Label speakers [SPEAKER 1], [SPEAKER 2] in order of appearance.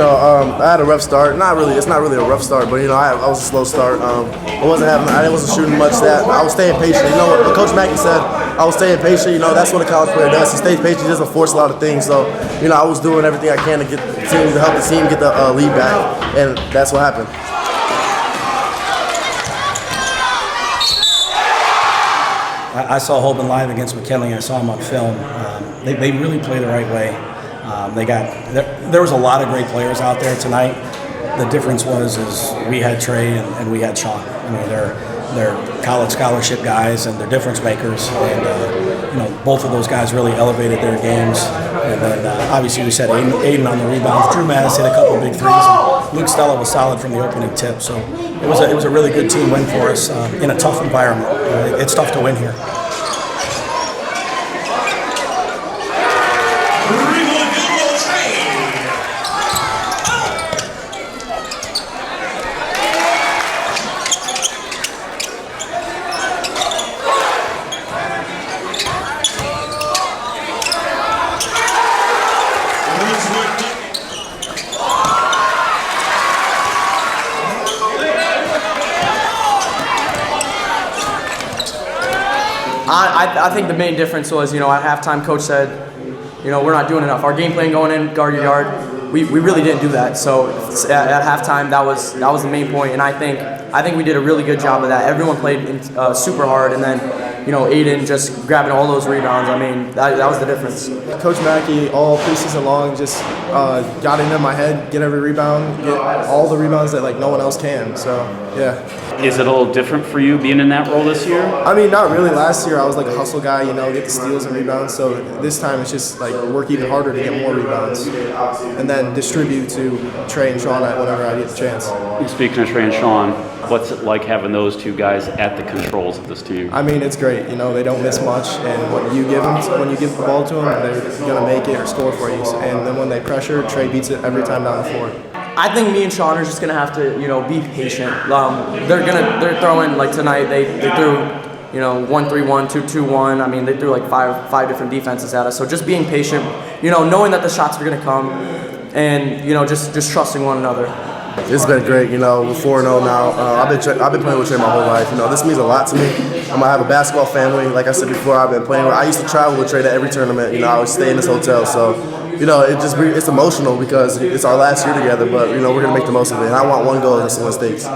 [SPEAKER 1] I had a rough start. It's not really a rough start, but I was a slow start. I wasn't shooting much. I was staying patient. What Coach Mackey said, I was staying patient. That's what a college player does. He stays patient. He doesn't force a lot of things. So, I was doing everything I can to get the team, to help the team get the lead back, and that's what happened.
[SPEAKER 2] I saw Hoban live against McKinley. I saw him on film. They really play the right way. There was a lot of great players out there tonight. The difference is we had Trey and we had Sean. They're college scholarship guys and they're difference makers. And both of those guys really elevated their games. And then obviously we said Aiden on the rebounds. Drew Mattis hit a couple big threes. And Luke Stella was solid from the opening tip. So it was a really good team win for us in a tough environment. It's tough to win here.
[SPEAKER 3] I think the main difference was, at halftime, Coach said, we're not doing enough. Our game plan going in, guard your yard, we really didn't do that. So at halftime, that was the main point, and I think we did a really good job of that. Everyone played super hard, and then Aiden just grabbing all those rebounds. That was the difference.
[SPEAKER 1] Coach Mackey, all preseason long, just got into my head, get every rebound, get all the rebounds that no one else can. So yeah.
[SPEAKER 4] Is it a little different for you being in that role this year?
[SPEAKER 1] Not really. Last year I was a hustle guy, get the steals and rebounds. So this time it's just work even harder to get more rebounds, and then distribute to Trey and Sean whenever I get the chance.
[SPEAKER 4] Speaking of Trey and Sean, what's it like having those two guys at the controls of this team?
[SPEAKER 1] It's great. They don't miss much, and when you give the ball to them, they're gonna make it or score for you. And then when they pressure, Trey beats it every time down the floor.
[SPEAKER 3] I think me and Sean are just gonna have to, be patient. They're throwing tonight. They threw, 1-3-1, 2-2-1. They threw five different defenses at us. So just being patient, knowing that the shots are gonna come, and just trusting one another.
[SPEAKER 1] It's been great. We're 4-0 now. I've been playing with Trey my whole life. This means a lot to me. I have a basketball family. Like I said before, I've been playing. I used to travel with Trey to every tournament. I would stay in this hotel. So. It's emotional because it's our last year together, but we're gonna make the most of it. And I want one goal against the Stakes.